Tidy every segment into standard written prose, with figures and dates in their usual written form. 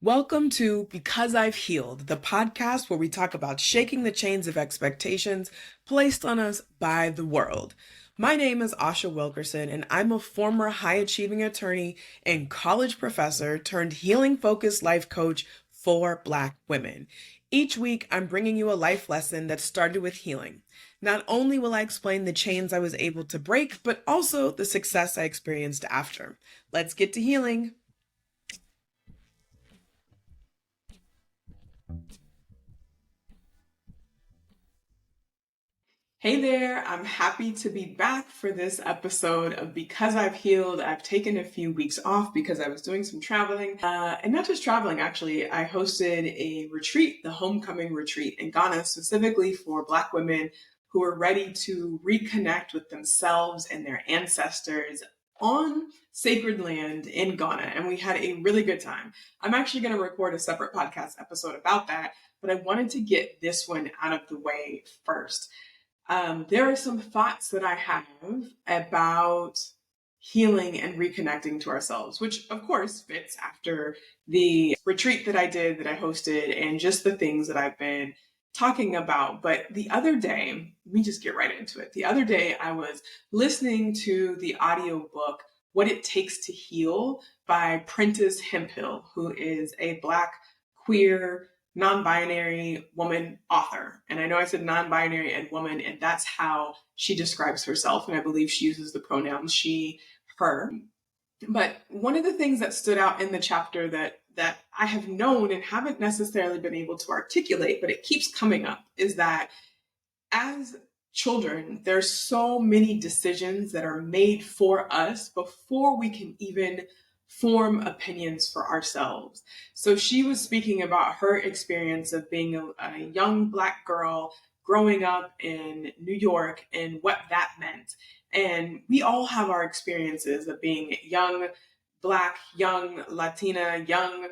Welcome to Because I've Healed, the podcast where we talk about shaking the chains of expectations placed on us by the world. My name is Asha Wilkerson, and I'm a former high-achieving attorney and college professor turned healing-focused life coach for Black women. Each week, I'm bringing you a life lesson that started with healing. Not only will I explain the chains I was able to break, but also the success I experienced after. Let's get to healing. Hey there, I'm happy to be back for this episode of Because I've Healed. I've taken a few weeks off because I was doing some traveling. And not just traveling, actually. I hosted a retreat, the Homecoming Retreat in Ghana, specifically for Black women who are ready to reconnect with themselves and their ancestors on sacred land in Ghana. And we had a really good time. I'm actually going to record a separate podcast episode about that, but I wanted to get this one out of the way first. There are some thoughts that I have about healing and reconnecting to ourselves, which of course fits after the retreat that I did, that I hosted, and just the things that I've been talking about. But the other day, let me just get right into it. The other day, I was listening to the audiobook, What It Takes to Heal by Prentice Hemphill, who is a Black queer non-binary woman author. And I know I said non-binary and woman, and that's how she describes herself. And I believe she uses the pronouns she, her. But one of the things that stood out in the chapter that I have known and haven't necessarily been able to articulate, but it keeps coming up, is that as children, there's so many decisions that are made for us before we can even form opinions for ourselves. So she was speaking about her experience of being a young Black girl growing up in New York and what that meant. And we all have our experiences of being young Black, young Latina, young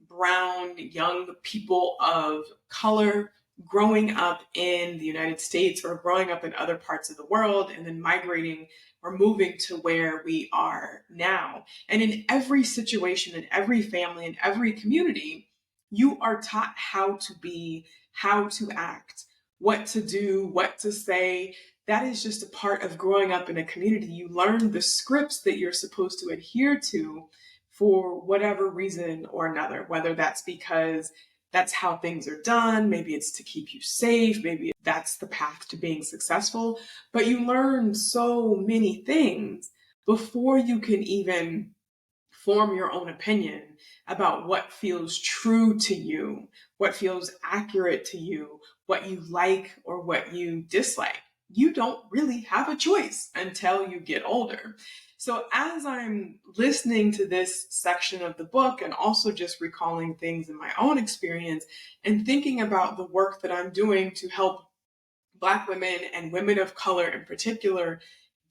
brown, young people of color, growing up in the United States or growing up in other parts of the world and then migrating or moving to where we are now. And in every situation, in every family, in every community, you are taught how to be, how to act, what to do, what to say. That is just a part of growing up in a community. You learn the scripts that you're supposed to adhere to for whatever reason or another, whether that's because that's how things are done. Maybe it's to keep you safe. Maybe that's the path to being successful. But you learn so many things before you can even form your own opinion about what feels true to you, what feels accurate to you, what you like or what you dislike. You don't really have a choice until you get older. So as I'm listening to this section of the book and also just recalling things in my own experience and thinking about the work that I'm doing to help Black women and women of color in particular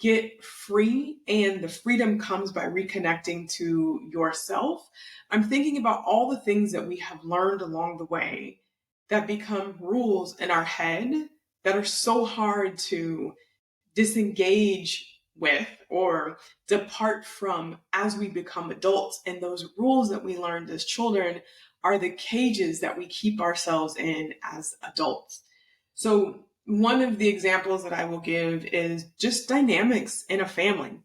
get free, and the freedom comes by reconnecting to yourself, I'm thinking about all the things that we have learned along the way that become rules in our head that are so hard to disengage with or depart from as we become adults. And those rules that we learned as children are the cages that we keep ourselves in as adults. So one of the examples that I will give is just dynamics in a family,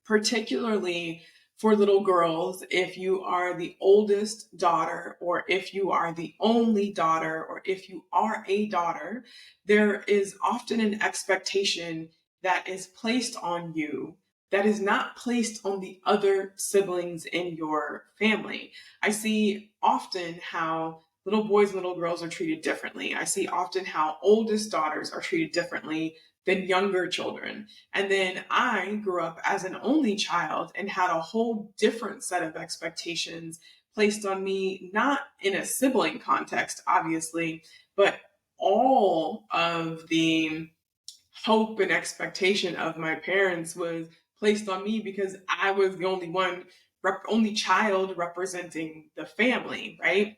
particularly for little girls. If you are the oldest daughter, or if you are the only daughter, or if you are a daughter, there is often an expectation that is placed on you that is not placed on the other siblings in your family. I see often how little boys and little girls are treated differently. I see often how oldest daughters are treated differently than younger children. And then I grew up as an only child and had a whole different set of expectations placed on me, not in a sibling context, obviously, but all of the hope and expectation of my parents was placed on me because I was the only one, only child representing the family, right?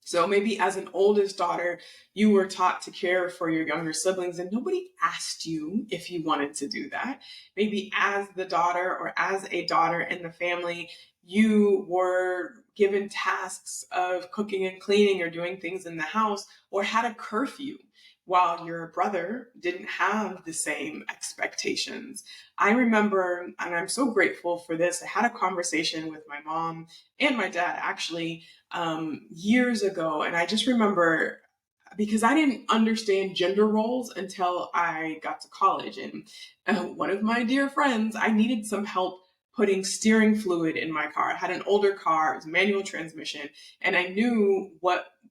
So maybe as an oldest daughter, you were taught to care for your younger siblings and nobody asked you if you wanted to do that. Maybe as the daughter or as a daughter in the family, you were given tasks of cooking and cleaning or doing things in the house, or had a curfew, while your brother didn't have the same expectations. I remember, and I'm so grateful for this, I had a conversation with my mom and my dad actually years ago. And I just remember, because I didn't understand gender roles until I got to college. And one of my dear friends, I needed some help putting steering fluid in my car. I had an older car, it was manual transmission, and I knew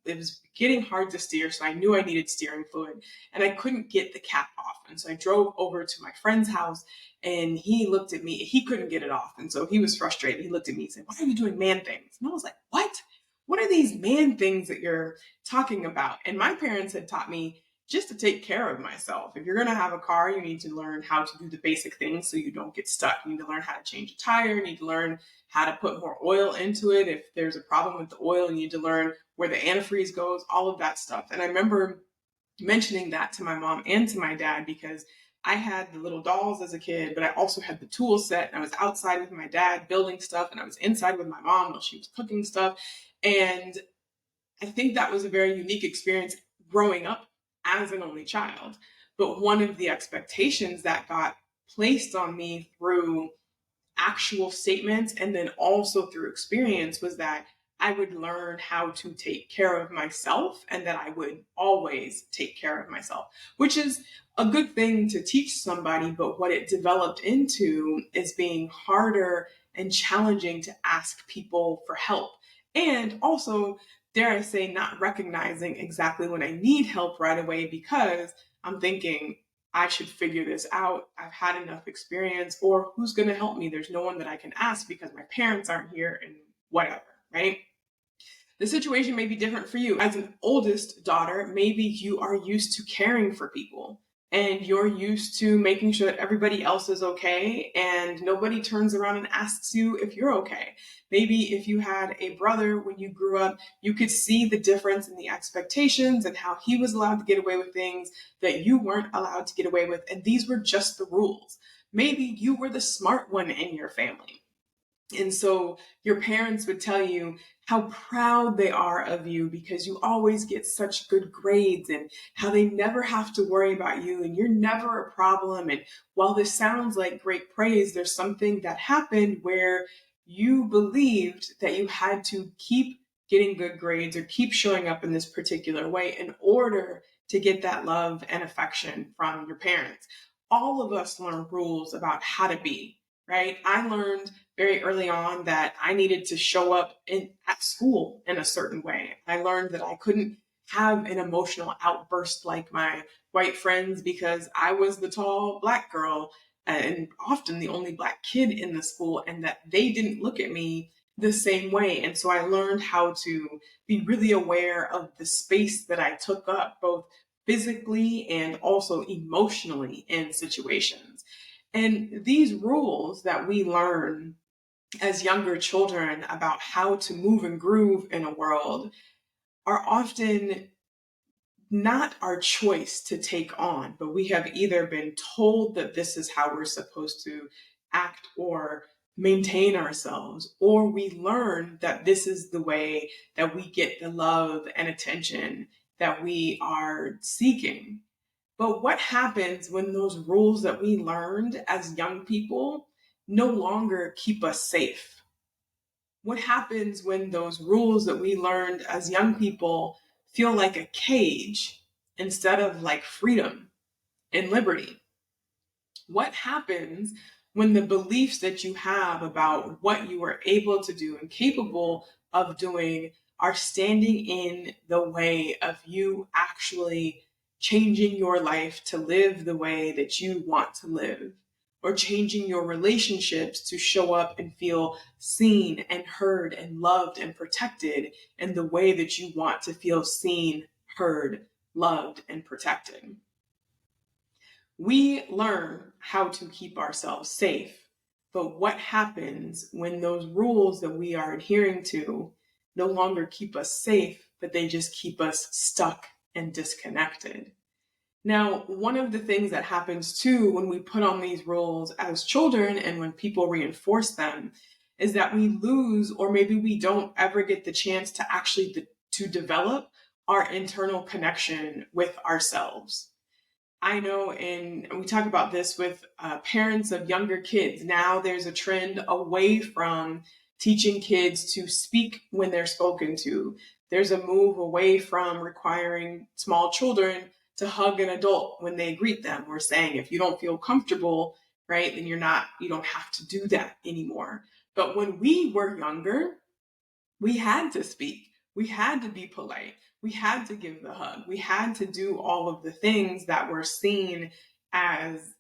it was getting hard to steer, so I knew I needed steering fluid, and I couldn't get the cap off. And so I drove over to my friend's house, and he looked at me, he couldn't get it off. And so he was frustrated. He looked at me and said, "Why are you doing man things?" And I was like, "What? What are these man things that you're talking about?" And my parents had taught me just to take care of myself. If you're going to have a car, you need to learn how to do the basic things so you don't get stuck. You need to learn how to change a tire. You need to learn how to put more oil into it. If there's a problem with the oil, you need to learn where the antifreeze goes, all of that stuff. And I remember mentioning that to my mom and to my dad, because I had the little dolls as a kid, but I also had the tool set, and I was outside with my dad building stuff, and I was inside with my mom while she was cooking stuff. And I think that was a very unique experience growing up as an only child. But one of the expectations that got placed on me through actual statements and then also through experience was that I would learn how to take care of myself, and that I would always take care of myself, which is a good thing to teach somebody. But what it developed into is being harder and challenging to ask people for help. And also, dare I say, not recognizing exactly when I need help right away, because I'm thinking, I should figure this out. I've had enough experience, or who's going to help me? There's no one that I can ask because my parents aren't here, and whatever, right? The situation may be different for you. As an oldest daughter, maybe you are used to caring for people, and you're used to making sure that everybody else is okay, and nobody turns around and asks you if you're okay. Maybe if you had a brother when you grew up, you could see the difference in the expectations and how he was allowed to get away with things that you weren't allowed to get away with. And these were just the rules. Maybe you were the smart one in your family. And so your parents would tell you how proud they are of you because you always get such good grades, and how they never have to worry about you and you're never a problem. And while this sounds like great praise, there's something that happened where you believed that you had to keep getting good grades or keep showing up in this particular way in order to get that love and affection from your parents. All of us learn rules about how to be, right? I learned very early on that I needed to show up at school in a certain way. I learned that I couldn't have an emotional outburst like my white friends because I was the tall Black girl and often the only Black kid in the school, and that they didn't look at me the same way. And so I learned how to be really aware of the space that I took up, both physically and also emotionally in situations. And these rules that we learn as younger children about how to move and groove in a world are often not our choice to take on, but we have either been told that this is how we're supposed to act or maintain ourselves, or we learn that this is the way that we get the love and attention that we are seeking. But what happens when those rules that we learned as young people no longer keep us safe? What happens when those rules that we learned as young people feel like a cage instead of like freedom and liberty? What happens when the beliefs that you have about what you are able to do and capable of doing are standing in the way of you actually changing your life to live the way that you want to live, or changing your relationships to show up and feel seen and heard and loved and protected in the way that you want to feel seen, heard, loved, and protected? We learn how to keep ourselves safe, but what happens when those rules that we are adhering to no longer keep us safe, but they just keep us stuck and disconnected? Now, one of the things that happens too when we put on these rules as children and when people reinforce them is that we lose, or maybe we don't ever get the chance to actually to develop our internal connection with ourselves. I know, and we talk about this with parents of younger kids. Now there's a trend away from teaching kids to speak when they're spoken to. There's a move away from requiring small children to hug an adult when they greet them, or saying, if you don't feel comfortable, right, then you don't have to do that anymore. But when we were younger, we had to speak. We had to be polite. We had to give the hug. We had to do all of the things that were seen as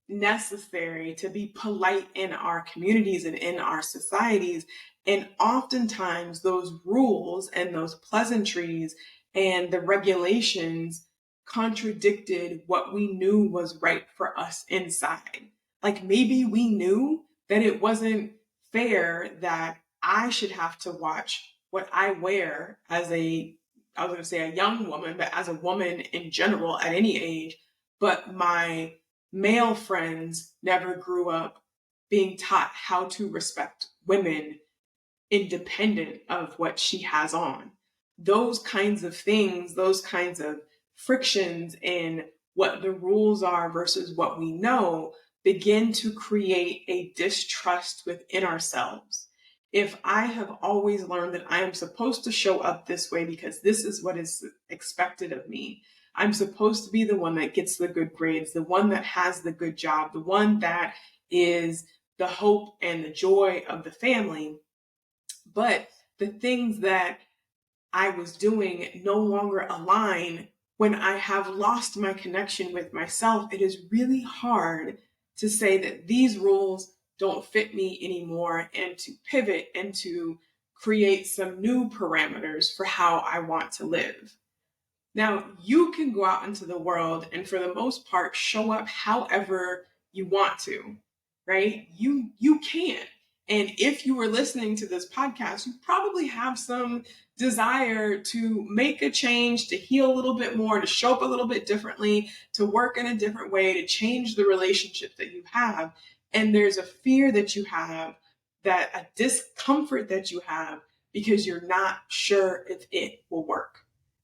necessary to be polite in our communities and in our societies. And oftentimes those rules and those pleasantries and the regulations contradicted what we knew was right for us inside. Like maybe we knew that it wasn't fair that I should have to watch what I wear as I was going to say a young woman, but as a woman in general at any age. But my male friends never grew up being taught how to respect women independent of what she has on. Those kinds of things, those kinds of frictions in what the rules are versus what we know begin to create a distrust within ourselves. If I have always learned that I am supposed to show up this way because this is what is expected of me, I'm supposed to be the one that gets the good grades, the one that has the good job, the one that is the hope and the joy of the family. But the things that I was doing no longer align. When I have lost my connection with myself, it is really hard to say that these rules don't fit me anymore, and to pivot and to create some new parameters for how I want to live. Now, you can go out into the world and for the most part show up however you want to, right? You can. And if you were listening to this podcast, you probably have some desire to make a change, to heal a little bit more, to show up a little bit differently, to work in a different way, to change the relationships that you have. And there's a fear that you have, that a discomfort that you have because you're not sure if it will work.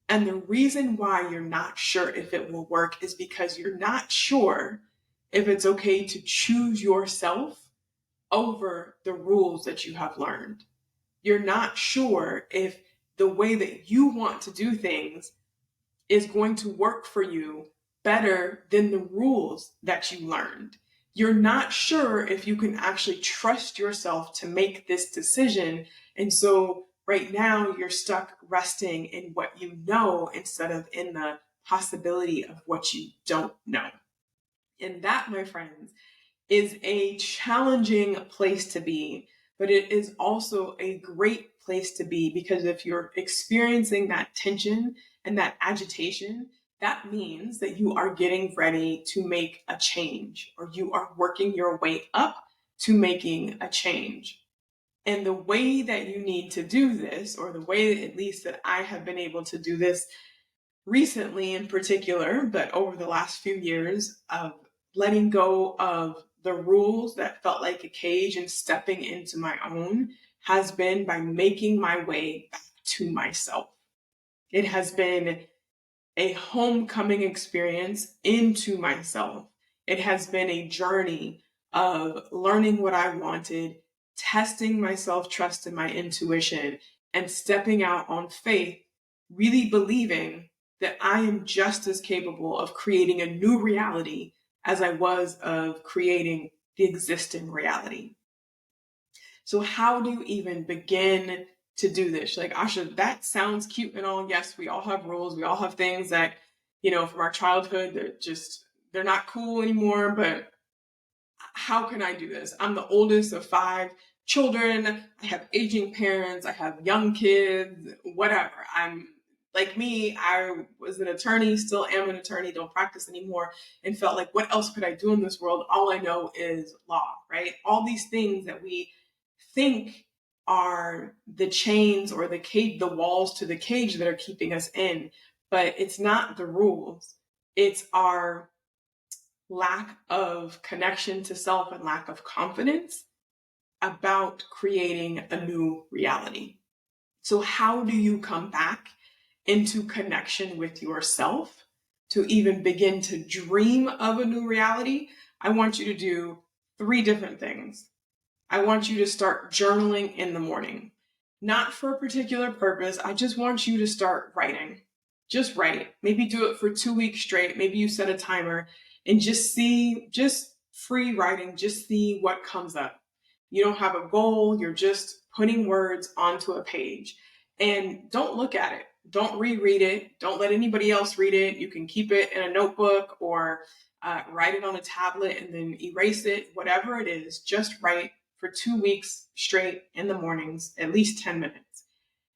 And the reason why you're not sure if it will work is because you're not sure if it's okay to choose yourself over the rules that you have learned. You're not sure if the way that you want to do things is going to work for you better than the rules that you learned. You're not sure if you can actually trust yourself to make this decision. And so right now you're stuck resting in what you know instead of in the possibility of what you don't know. And that, my friends, is a challenging place to be, but it is also a great place to be, because if you're experiencing that tension and that agitation, that means that you are getting ready to make a change, or you are working your way up to making a change. And the way that you need to do this, or the way at least that I have been able to do this recently in particular, but over the last few years, of letting go of the rules that felt like a cage and stepping into my own, has been by making my way back to myself. It has been a homecoming experience into myself. It has been a journey of learning what I wanted, testing my self-trust and my intuition, and stepping out on faith, really believing that I am just as capable of creating a new reality as I was of creating the existing reality. So how do you even begin to do this? Like, Asha, that sounds cute and all. Yes, we all have rules. We all have things that, from our childhood that they're not cool anymore. But how can I do this? I'm the oldest of 5 children. I have aging parents. I have young kids, whatever. I'm like me. I was an attorney, still am an attorney, don't practice anymore, and felt like, what else could I do in this world? All I know is law, right? All these things that we think are the chains or the cage, the walls to the cage that are keeping us in. But it's not the rules. It's our lack of connection to self and lack of confidence about creating a new reality. So how do you come back into connection with yourself to even begin to dream of a new reality? I want you to do 3 different things. I want you to start journaling in the morning. Not for a particular purpose. I just want you to start writing. Just write. Maybe do it for 2 weeks straight. Maybe you set a timer and just free writing, just see what comes up. You don't have a goal. You're just putting words onto a page. And don't look at it. Don't reread it. Don't let anybody else read it. You can keep it in a notebook or write it on a tablet and then erase it. Whatever it is, just write for 2 weeks straight in the mornings, at least 10 minutes.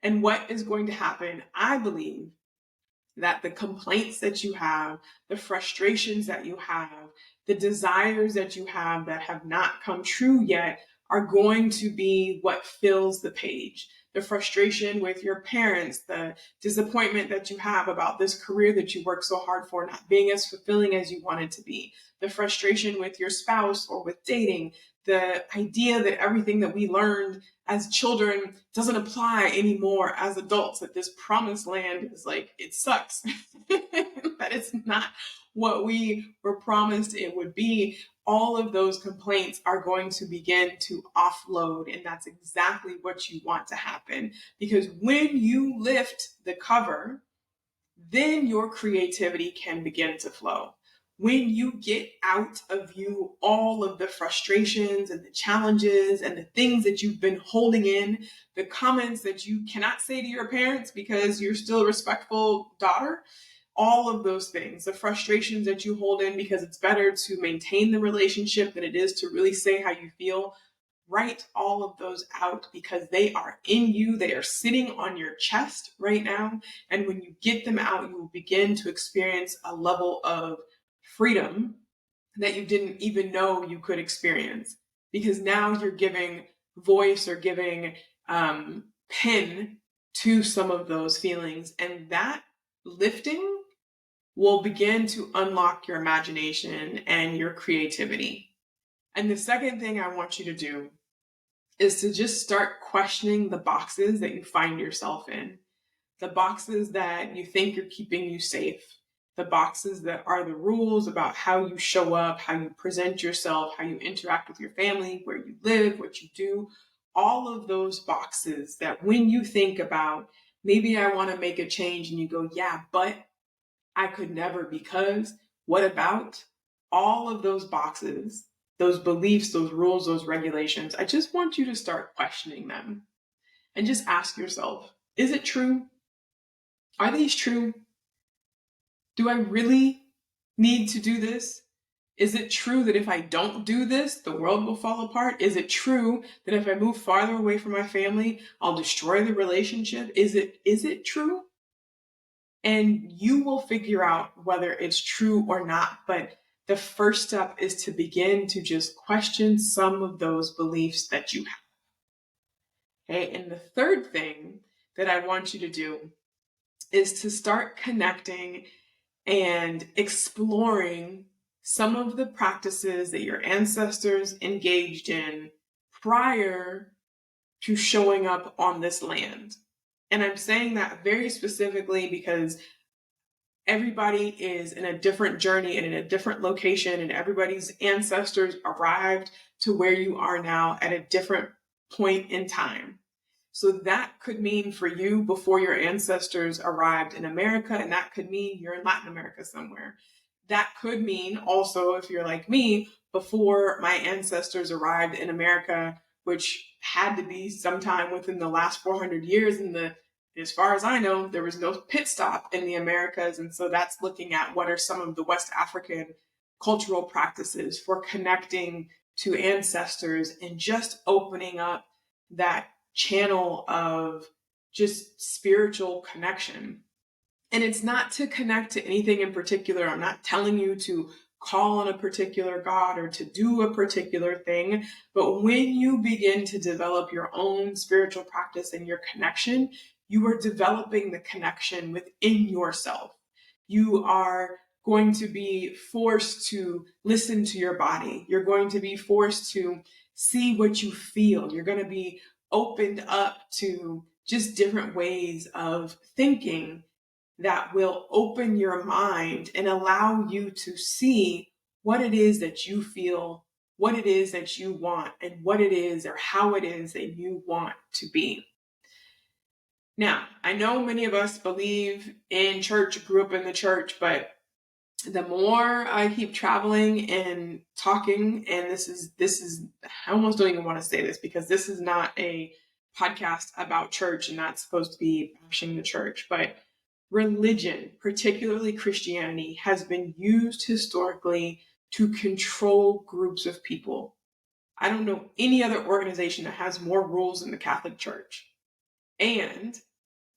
And what is going to happen, I believe, that the complaints that you have, the frustrations that you have, the desires that you have that have not come true yet are going to be what fills the page. The frustration with your parents, the disappointment that you have about this career that you worked so hard for not being as fulfilling as you wanted to be, the frustration with your spouse or with dating, the idea that everything that we learned as children doesn't apply anymore as adults, that this promised land is like, it sucks, that it's not what we were promised it would be. All of those complaints are going to begin to offload, and that's exactly what you want to happen. Because when you lift the cover, then your creativity can begin to flow. When you get out of you all of the frustrations and the challenges and the things that you've been holding in, the comments that you cannot say to your parents because you're still a respectful daughter, all of those things, the frustrations that you hold in because it's better to maintain the relationship than it is to really say how you feel, write all of those out because they are in you. They are sitting on your chest right now. And when you get them out, you will begin to experience a level of freedom that you didn't even know you could experience, because now you're giving voice or giving pen to some of those feelings. And that lifting will begin to unlock your imagination and your creativity. And the second thing I want you to do is to just start questioning the boxes that you find yourself in, the boxes that you think are keeping you safe, the boxes that are the rules about how you show up, how you present yourself, how you interact with your family, where you live, what you do, all of those boxes that when you think about, maybe I want to make a change and you go, yeah, but I could never because, what about all of those boxes, those beliefs, those rules, those regulations? I just want you to start questioning them and just ask yourself, is it true? Are these true? Do I really need to do this? Is it true that if I don't do this, the world will fall apart? Is it true that if I move farther away from my family, I'll destroy the relationship? Is it true? And you will figure out whether it's true or not. But the first step is to begin to just question some of those beliefs that you have. Okay. And the third thing that I want you to do is to start connecting and exploring some of the practices that your ancestors engaged in prior to showing up on this land. And I'm saying that very specifically because everybody is in a different journey and in a different location, and everybody's ancestors arrived to where you are now at a different point in time. So that could mean for you before your ancestors arrived in America, and that could mean you're in Latin America somewhere. That could mean also, if you're like me, before my ancestors arrived in America, which had to be sometime within the last 400 years. As far as I know, there was no pit stop in the Americas. And so that's looking at what are some of the West African cultural practices for connecting to ancestors and just opening up that channel of just spiritual connection. And it's not to connect to anything in particular. I'm not telling you to call on a particular God or to do a particular thing. But when you begin to develop your own spiritual practice and your connection, you are developing the connection within yourself. You are going to be forced to listen to your body. You're going to be forced to see what you feel. You're going to be opened up to just different ways of thinking that will open your mind and allow you to see what it is that you feel, what it is that you want, and what it is or how it is that you want to be. Now, I know many of us believe in church, grew up in the church, but the more I keep traveling and talking, and this is, I almost don't even want to say this because this is not a podcast about church and not supposed to be bashing the church, but religion, particularly Christianity, has been used historically to control groups of people. I don't know any other organization that has more rules than the Catholic Church. And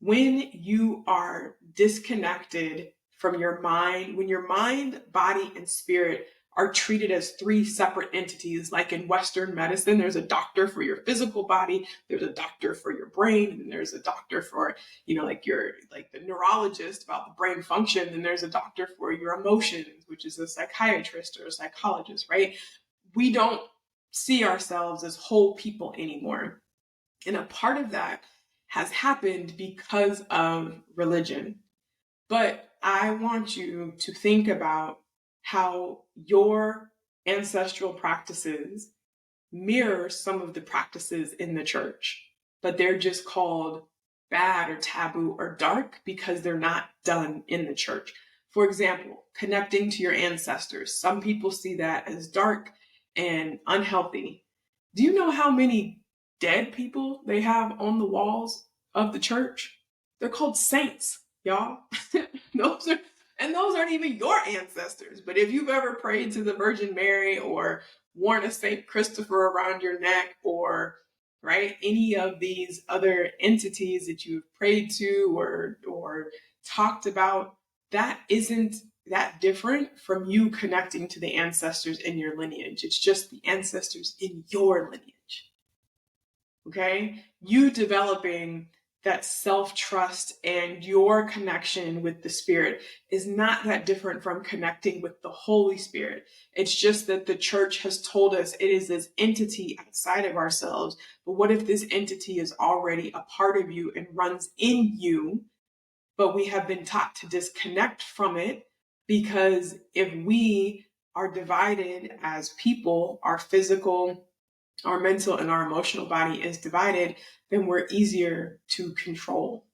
when you are disconnected from your mind, when your mind, body, and spirit are treated as three separate entities, like in Western medicine, there's a doctor for your physical body, there's a doctor for your brain, and there's a doctor for, like the neurologist about the brain function, and there's a doctor for your emotions, which is a psychiatrist or a psychologist, right? We don't see ourselves as whole people anymore. And a part of that has happened because of religion. But I want you to think about how your ancestral practices mirror some of the practices in the church, but they're just called bad or taboo or dark because they're not done in the church. For example, connecting to your ancestors. Some people see that as dark and unhealthy. Do you know how many dead people they have on the walls of the church? They're called saints, y'all. those aren't even your ancestors. But if you've ever prayed to the Virgin Mary or worn a Saint Christopher around your neck, or any of these other entities that you've prayed to or talked about, that isn't that different from you connecting to the ancestors in your lineage. It's just the ancestors in your lineage. Okay? You developing that self-trust and your connection with the Spirit is not that different from connecting with the Holy Spirit. It's just that the church has told us it is this entity outside of ourselves. But what if this entity is already a part of you and runs in you, but we have been taught to disconnect from it? Because if we are divided as people, our physical, our mental, and our emotional body is divided, then we're easier to control.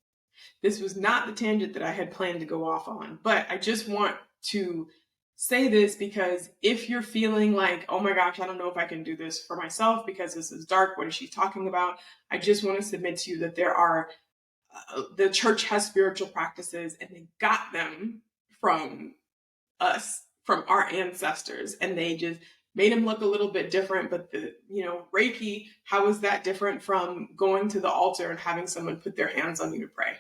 This was not the tangent that I had planned to go off on, but I just want to say this because if you're feeling like, oh my gosh, I don't know if I can do this for myself because this is dark, what is she talking about? I just want to submit to you that the church has spiritual practices and they got them from us, from our ancestors, and they just made them look a little bit different. But Reiki, how is that different from going to the altar and having someone put their hands on you to pray?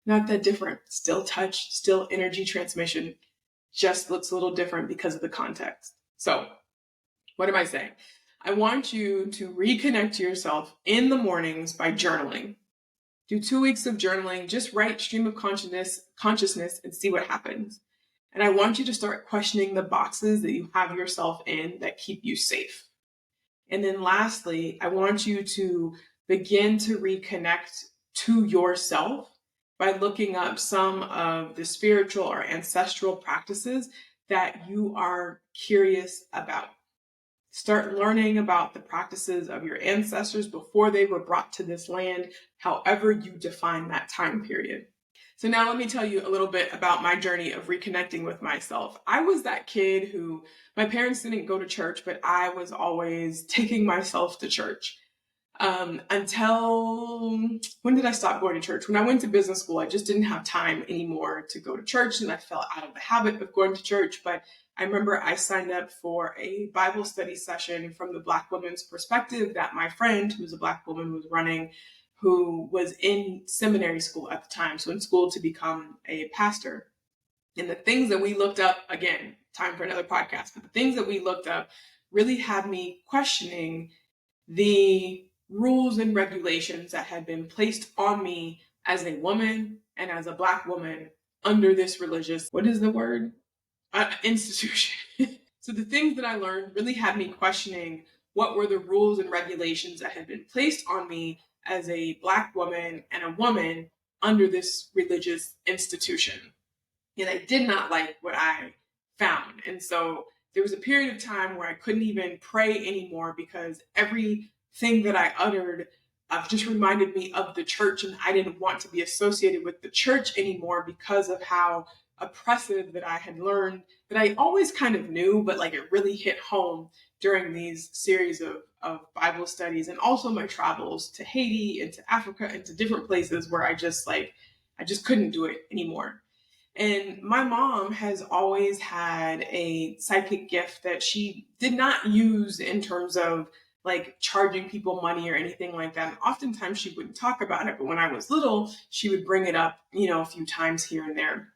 Not that different. Still touch, still energy transmission, just looks a little different because of the context. So what am I saying? I want you to reconnect to yourself in the mornings by journaling. Do 2 weeks of journaling, just write stream of consciousness and see what happens. And I want you to start questioning the boxes that you have yourself in that keep you safe. And then lastly, I want you to begin to reconnect to yourself by looking up some of the spiritual or ancestral practices that you are curious about. Start learning about the practices of your ancestors before they were brought to this land, however you define that time period. So now let me tell you a little bit about my journey of reconnecting with myself. I was that kid who, my parents didn't go to church, but I was always taking myself to church. Until, when did I stop going to church? When I went to business school, I just didn't have time anymore to go to church, and I fell out of the habit of going to church. But I remember I signed up for a Bible study session from the Black woman's perspective that my friend, who was a Black woman, was running, who was in seminary school at the time, so in school to become a pastor. And the things that we looked up, again, time for another podcast, but the things that we looked up really had me questioning the rules and regulations that had been placed on me as a woman and as a Black woman under this religious, what is the word? Institution. So the things that I learned really had me questioning what were the rules and regulations that had been placed on me as a Black woman and a woman under this religious institution. And I did not like what I found. And so there was a period of time where I couldn't even pray anymore because everything that I uttered just reminded me of the church, and I didn't want to be associated with the church anymore because of how oppressive that I had learned, that I always kind of knew, but like it really hit home during these series of Bible studies and also my travels to Haiti and to Africa and to different places where I just couldn't do it anymore. And my mom has always had a psychic gift that she did not use in terms of like charging people money or anything like that. And oftentimes she wouldn't talk about it, but when I was little, she would bring it up, a few times here and there.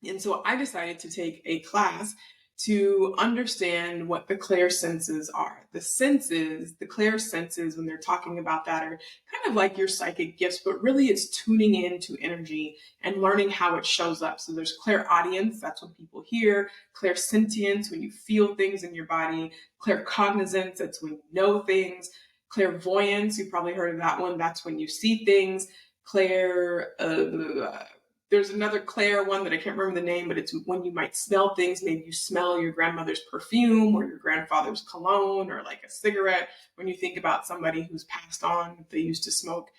And so I decided to take a class to understand what the clear senses are. The clear senses, when they're talking about that, are kind of like your psychic gifts, but really it's tuning into energy and learning how it shows up. So there's clairaudience, that's when people hear; clairsentience, when you feel things in your body; claircognizance, that's when you know things; clairvoyance, you've probably heard of that one, that's when you see things; there's another Claire one that I can't remember the name, but it's when you might smell things. Maybe you smell your grandmother's perfume or your grandfather's cologne or like a cigarette when you think about somebody who's passed on, they used to smoke.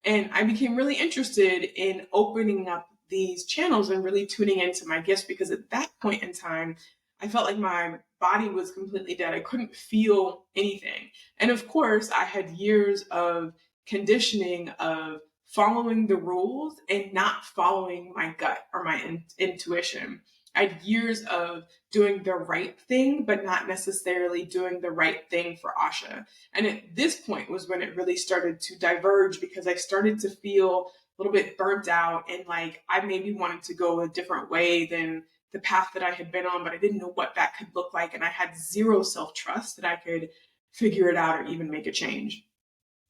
And I became really interested in opening up these channels and really tuning into my gifts, because at that point in time, I felt like my body was completely dead. I couldn't feel anything. And of course, I had years of conditioning of following the rules and not following my gut or my intuition. I had years of doing the right thing, but not necessarily doing the right thing for Asha. And at this point was when it really started to diverge, because I started to feel a little bit burnt out and like I maybe wanted to go a different way than the path that I had been on, but I didn't know what that could look like. And I had zero self-trust that I could figure it out or even make a change.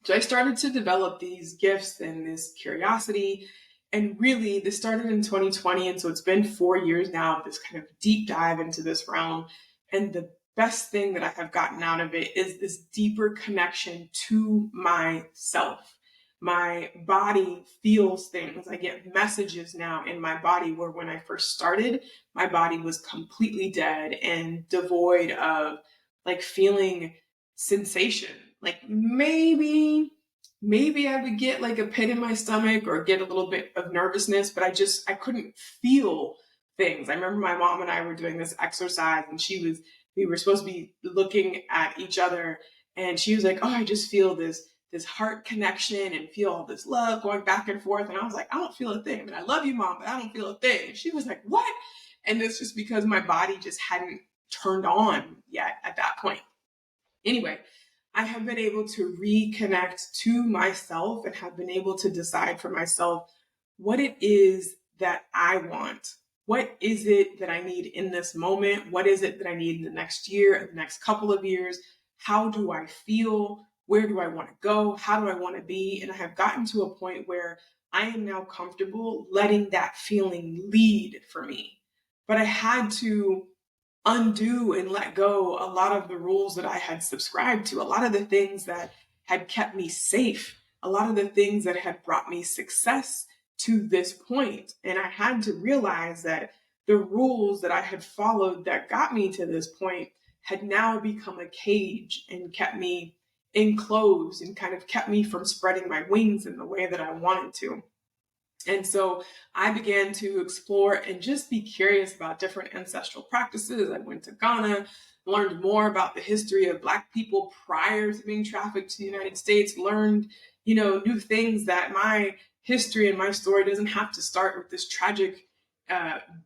So I started to develop these gifts and this curiosity. And really, this started in 2020. And so it's been 4 years now of this kind of deep dive into this realm. And the best thing that I have gotten out of it is this deeper connection to myself. My body feels things. I get messages now in my body where when I first started, my body was completely dead and devoid of like feeling sensation. Like maybe I would get like a pit in my stomach or get a little bit of nervousness, but I couldn't feel things. I remember my mom and I were doing this exercise and we were supposed to be looking at each other, and she was like, "Oh, I just feel this heart connection and feel all this love going back and forth." And I was like, "I don't feel a thing. I mean, I love you, Mom, but I don't feel a thing." And she was like, "What?" And it's just because my body just hadn't turned on yet at that point. Anyway, I have been able to reconnect to myself and have been able to decide for myself what it is that I want. What is it that I need in this moment? What is it that I need in the next year, in the next couple of years? How do I feel? Where do I want to go? How do I want to be? And I have gotten to a point where I am now comfortable letting that feeling lead for me. But I had to undo and let go a lot of the rules that I had subscribed to, a lot of the things that had kept me safe, a lot of the things that had brought me success to this point. And I had to realize that the rules that I had followed that got me to this point had now become a cage and kept me enclosed and kind of kept me from spreading my wings in the way that I wanted to. And so I began to explore and just be curious about different ancestral practices. I went to Ghana, learned more about the history of Black people prior to being trafficked to the United States, learned, new things that my history and my story doesn't have to start with this tragic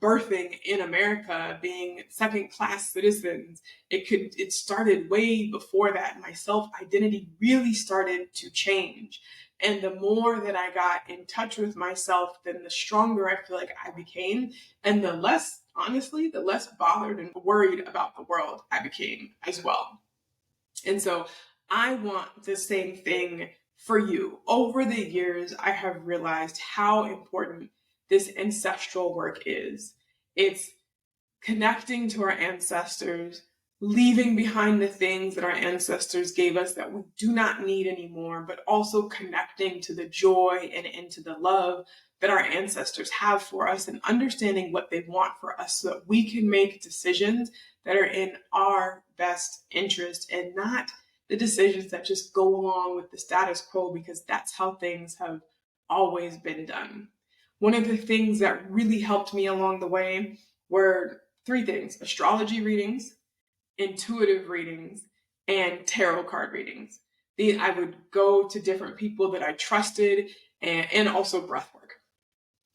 birthing in America, being second-class citizens. It started way before that. My self-identity really started to change. And the more that I got in touch with myself, then the stronger I feel like I became. And the less bothered and worried about the world I became as well. And so I want the same thing for you. Over the years, I have realized how important this ancestral work is. It's connecting to our ancestors, leaving behind the things that our ancestors gave us that we do not need anymore, but also connecting to the joy and into the love that our ancestors have for us, and understanding what they want for us so that we can make decisions that are in our best interest and not the decisions that just go along with the status quo, because that's how things have always been done. One of the things that really helped me along the way were three things: astrology readings, intuitive readings, and tarot card readings. I would go to different people that I trusted, and also breath work.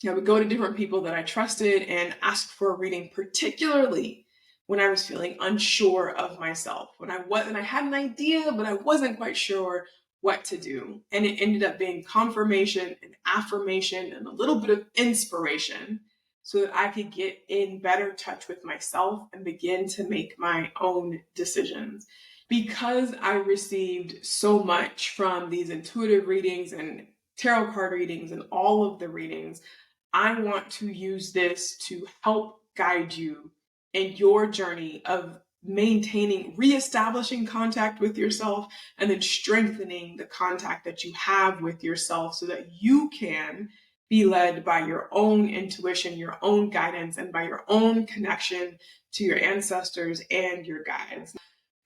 I would go to different people that I trusted and ask for a reading, particularly when I was feeling unsure of myself, when I had an idea, but I wasn't quite sure what to do. And it ended up being confirmation and affirmation and a little bit of inspiration so that I could get in better touch with myself and begin to make my own decisions. Because I received so much from these intuitive readings and tarot card readings and all of the readings, I want to use this to help guide you in your journey of reestablishing contact with yourself, and then strengthening the contact that you have with yourself so that you can be led by your own intuition, your own guidance, and by your own connection to your ancestors and your guides.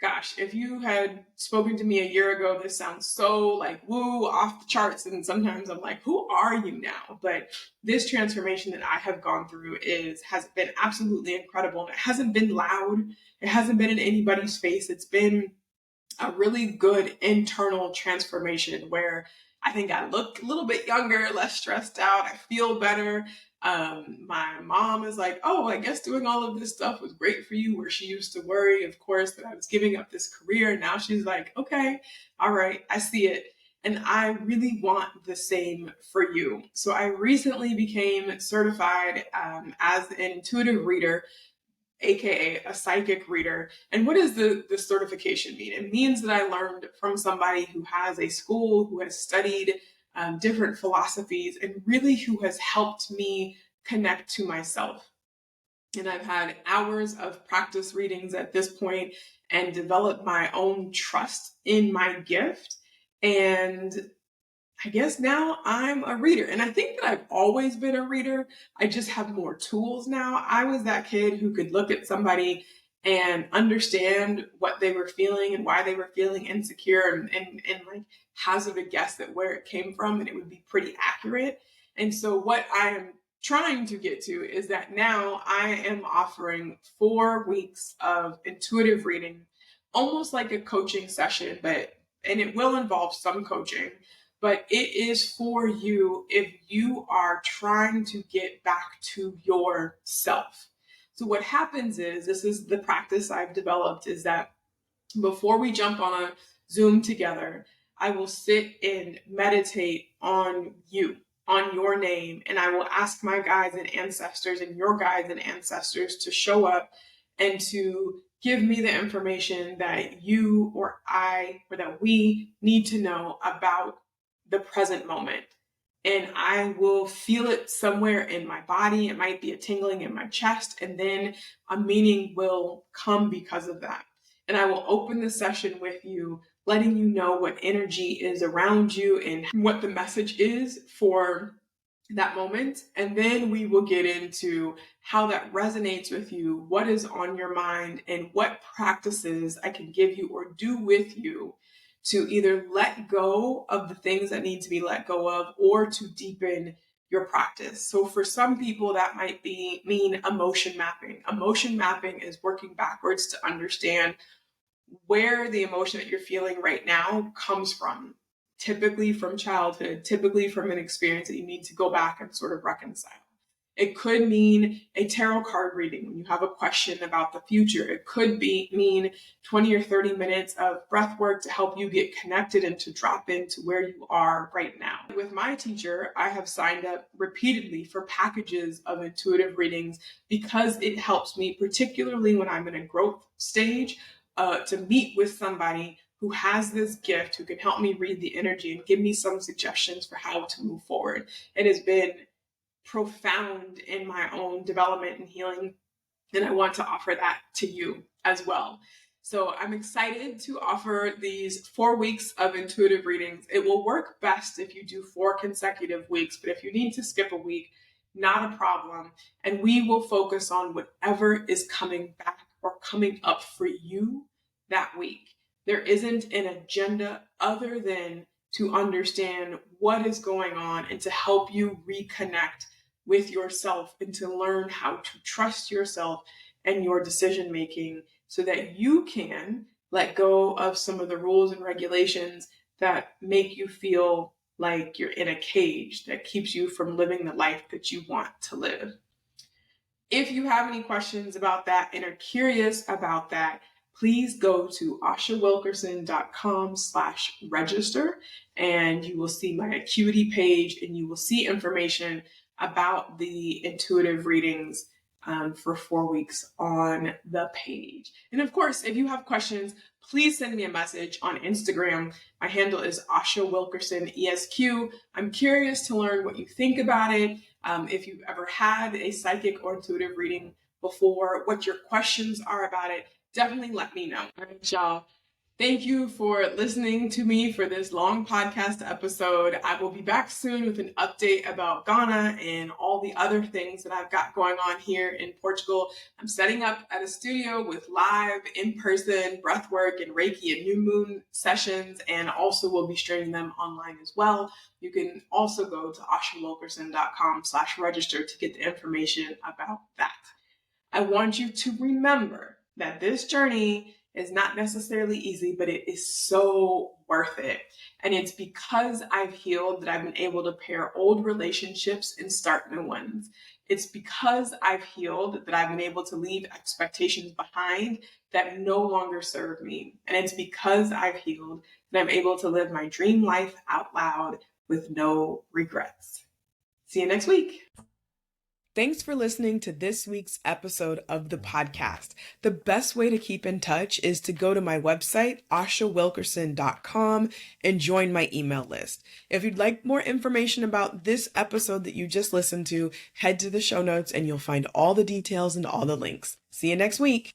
Gosh, if you had spoken to me a year ago, this sounds so like woo, off the charts. And sometimes I'm like, who are you now? But this transformation that I have gone through has been absolutely incredible. And it hasn't been loud. It hasn't been in anybody's face. It's been a really good internal transformation where I think I look a little bit younger, less stressed out. I feel better. My mom is like, oh, I guess doing all of this stuff was great for you, where she used to worry, of course, that I was giving up this career. And now she's like, okay, all right, I see it. And I really want the same for you. So I recently became certified as an intuitive reader, aka a psychic reader. And what does the certification mean? It means that I learned from somebody who has a school, who has studied different philosophies, and really who has helped me connect to myself. And I've had hours of practice readings at this point and developed my own trust in my gift. And I guess now I'm a reader. And I think that I've always been a reader. I just have more tools now. I was that kid who could look at somebody and understand what they were feeling and why they were feeling insecure, and like hazard a guess at where it came from, and it would be pretty accurate. And so what I am trying to get to is that now I am offering 4 weeks of intuitive reading, almost like a coaching session, and it will involve some coaching, but it is for you if you are trying to get back to yourself. So what happens is, this is the practice I've developed, is that before we jump on a Zoom together, I will sit and meditate on you, on your name, and I will ask my guides and ancestors and your guides and ancestors to show up and to give me the information that you or that we need to know about the present moment. And I will feel it somewhere in my body. It might be a tingling in my chest, and then a meaning will come because of that. And I will open the session with you, letting you know what energy is around you and what the message is for that moment. And then we will get into how that resonates with you, what is on your mind, and what practices I can give you or do with you to either let go of the things that need to be let go of, or to deepen your practice. So for some people, that might mean emotion mapping. Emotion mapping is working backwards to understand where the emotion that you're feeling right now comes from, typically from childhood, typically from an experience that you need to go back and sort of reconcile. It could mean a tarot card reading when you have a question about the future. It could mean 20 or 30 minutes of breath work to help you get connected and to drop into where you are right now. With my teacher, I have signed up repeatedly for packages of intuitive readings because it helps me, particularly when I'm in a growth stage, to meet with somebody who has this gift, who can help me read the energy and give me some suggestions for how to move forward. It has been profound in my own development and healing, and I want to offer that to you as well. So I'm excited to offer these 4 weeks of intuitive readings. It will work best if you do 4 consecutive weeks, but if you need to skip a week, not a problem. And we will focus on whatever is coming back or coming up for you that week. There isn't an agenda other than to understand what is going on and to help you reconnect with yourself and to learn how to trust yourself and your decision making so that you can let go of some of the rules and regulations that make you feel like you're in a cage that keeps you from living the life that you want to live. If you have any questions about that and are curious about that, please go to ashawilkerson.com/register and you will see my Acuity page and you will see information about the intuitive readings for 4 weeks on the page. And of course, if you have questions, please send me a message on Instagram. My handle is Asha Wilkerson ESQ. I'm curious to learn what you think about it. If you've ever had a psychic or intuitive reading before, what your questions are about it, definitely let me know. All right, y'all. Thank you for listening to me for this long podcast episode. I will be back soon with an update about Ghana and all the other things that I've got going on here in Portugal. I'm setting up at a studio with live, in-person breathwork and Reiki and new moon sessions, and also will be streaming them online as well. You can also go to ashawilkerson.com/register to get the information about that. I want you to remember that this journey is not necessarily easy, but it is so worth it. And it's because I've healed that I've been able to pair old relationships and start new ones. It's because I've healed that I've been able to leave expectations behind that no longer serve me. And it's because I've healed that I'm able to live my dream life out loud with no regrets. See you next week. Thanks for listening to this week's episode of the podcast. The best way to keep in touch is to go to my website, ashawilkerson.com, and join my email list. If you'd like more information about this episode that you just listened to, head to the show notes and you'll find all the details and all the links. See you next week.